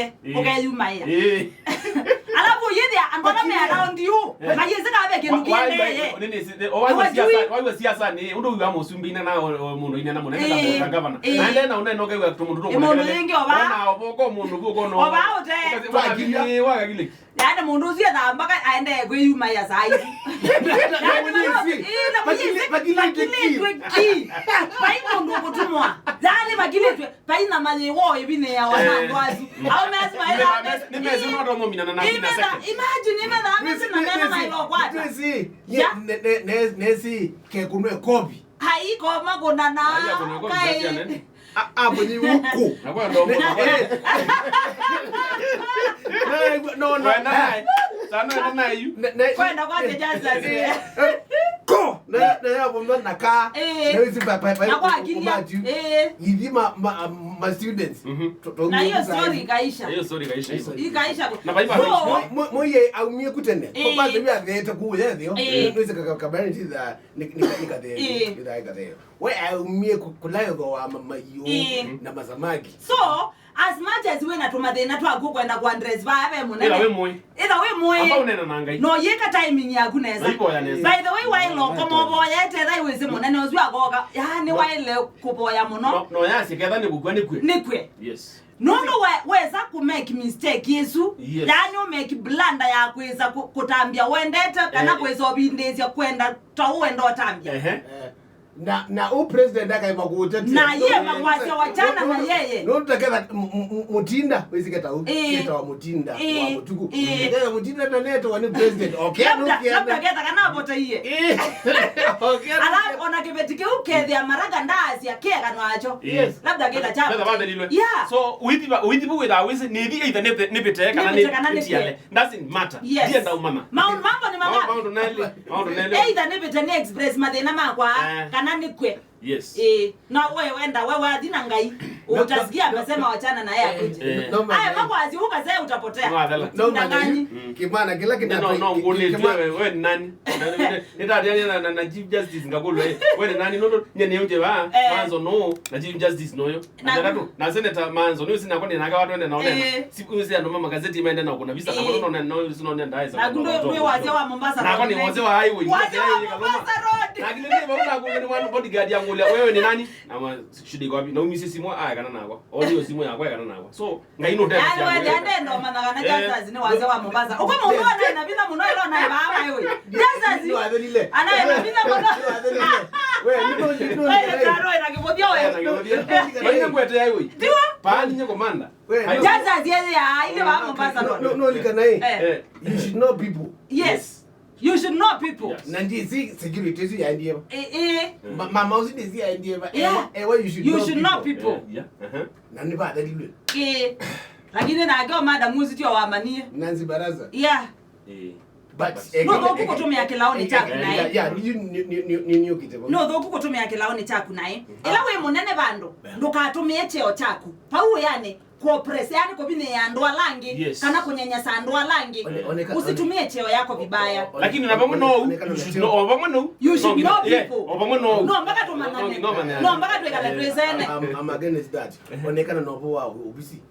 okay you my alafu yeye ambona me around you mayeze ka beke nukende why siasa ni undu wa musumbina na mundu ina na munene na governor and na unene okay wa mundu to mundu yengi oba na oboko mundu buko no oba ote wakagile yana mundu uzie na mpaka aende kwe yuma ya saizi pai mundu kutumwa yani magiletwe pai na malewo ebine ya wanangwazi au mezi maela ni mezi no ndo momina na second imagine na mezi na mena na ilo kwata nesi ke kunwe kopi haiko magona na kai abonyi uko nakwa ndo no sana na you kwenda kwa jaza ko na yabo na ka na wisi papa nakwa akilia hivi ma students na hiyo story kaisha ikaisha na baiba moye aumie kutene kwa baadhi ya veta kuya ndio ndio kabani za nikadhe we aumie kulayo kwa mayo na mazamaki so as much as we na tumathina twaku kwenda kwa address bae munene ila we moy aba unena nangai no yeka timing yaku neza by the way why lo komo boya te dai wese munene ozu agoga yani why le kuboya muno no yasi ketha ni gukwa ni kwe yes no weza ku make mistake yesu yani u make blunder ya kweza kutambia wendete kana kweza obindezia kwenda tawenda otambia na u president akaima kuutete na yeye makwasi wachana na yeye no tutakeza mutinda wezi keta wa mutinda wa mutuku keta mutinda na neto wa ni president okay labda keta kana bota hiye okay ala ona kibetike ukethia maraga ndazi akega nwacho labda keta cha so with wezi ni either nipite kana nitiale doesn't matter ndiye nda umama mambo ni mama mambo nele either nipite ni express madena makwa kana nikwe yes na wewe wenda wewe adina ngai utasikia amesema wachana na yeye akuje haya mambo aziuka sasa utapotea ndangani kimana kila kitu no ngone wewe ni nani nitadiana na chief justice ngakolo wewe ni nani no nyene uje ba manzo no na chief justice noyo na senator manzo no sina kwani naga watu ende naona siku hizi ndo mama gazeti imeenda na kuna visa na kuna no sinaona ndaisa na ndio wewe wazee wa Mombasa na kwani wazee wa highway wazee wa Mombasa road na kile ndio baba kuna one bodyguard yangu wewe ni nani ama shidi kwa na umisi simu kana nako audio simu yako kana nako so ngai no tena yani wewe ndo maana kana jaza ni wazee wa Mombasa uko muona na bila muno ilo na baba wewe jaza zi ana bila muno wewe ndio wewe taro ina kibodia wewe wewe kwete highway ndio pani nye komanda jaza zi ya ile wa Mombasa no likana you should know people yes you should know people nandi security zi ya ndiye mama uzi zi ya ndiye you should know people nani ba dalilwe lakini na agao madam muzi tio waamanie nanzi baraza but no do kukutumia kilaoni chaku naye ni kitebo no do kukutumia kilaoni chaku naye ila we munene bando ndukatumie cheo chaku pau yani ko press yani ko bine ya ndoa langi kana kunyanyasa ndoa langi usitumie cheo yako vibaya lakini na pamoja you should know people no mpaka tumanane no mpaka tuikala tuizene I'm against that onekana nopo wa ubisi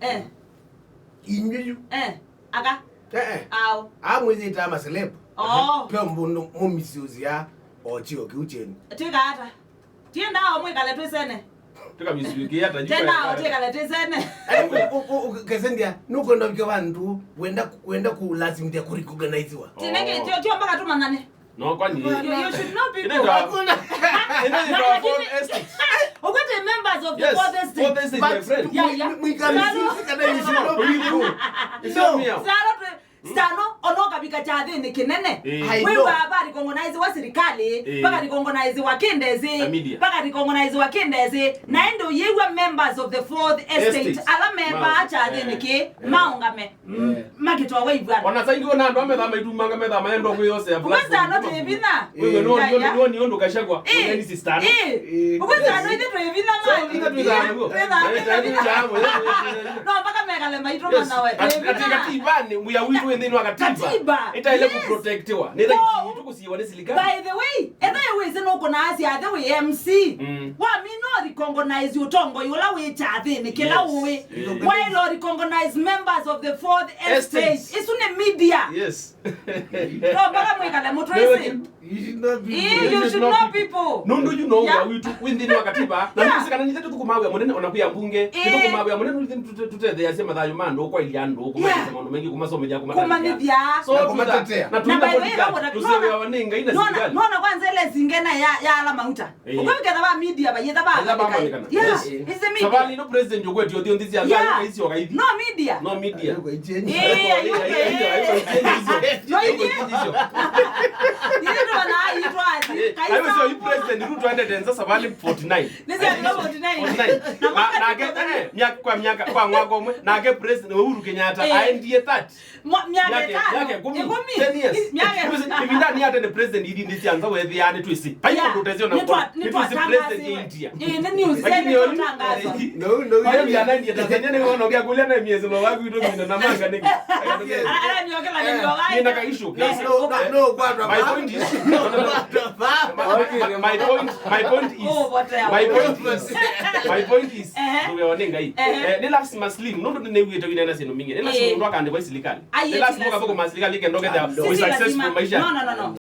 inyu aga au amwezi tama celeb pe mbundo mumisiuzi ya ochio kiucheni tika hata tienda hao mwikala tuizene tuka misiuki hata jiko tena utikala tuizene kesendia nuko ndo bike bantu wenda ku lazimia ku recognize wa tinenge tio mpaka tumanane no kwani you should know people hakuna the members of the fourth estate my friend we can see kana you should know people Stano onoka bika chadhi ni kinene wewe habari kongonize wa serikali paka rikongonize wa kindezi paka rikongonize wa kindezi na endo yewe members of the fourth estate ala member chadhi ni ki maungame makitwa wewe wana saidi ona ndo amethama itumanga methama endo kwe yose ya black stano tebina wewe no ndo kashagwa ni sister uko stano ite tebina mali no paka megale maitoma na wewe atika tibani muya witu endeni wakati katiba ita ile kuprotectiwa ni like tukusiwa ni serikali. By the way we say no kuna asi the way MC wa mi no recognize utongo yola we Athiani kila we why no recognize members of the fourth estate isune media. Yes. No baka mwekala motrese you should know people. Nundu you know we within wakatiba na sisi kana nitetu tukumawe munene onakuya mbunge tukumawe munene tutete yasema thayo mando kwa iliando kuma maono mengi kumasome ya kuma media so tunatetea na tunapolitika tusewe waninga ina serikali no kwanza ile zingena ya ala mauta ukabika ba media ba yeta ba yes is the media sabali no president yogwetu yodio ndizi azali hizi wakaithi no media no media I was your president Ruto ended sabali 49 nisi ya 49 miaka kwa mwaka mwe na ake president Uhuru Kenyatta aendie 30 miaka yake 10 years hivi ndani hata the president idi ndisi anza wethi yani twisi payo ndotezio na kwa ni president India nani useme tutangazo no yeye anani Tanzania ni wanaongea kulia na miezi no wagu ito mimi na manga niki ala niongela ni yoga nina ka issue no kwa my point is my point is we wanenga hii ni lazima slim no ndo newe wina na sino mingi ni lazima ndo akande kwa serikali ni lazima kwa masirikali kendoke successful maisha no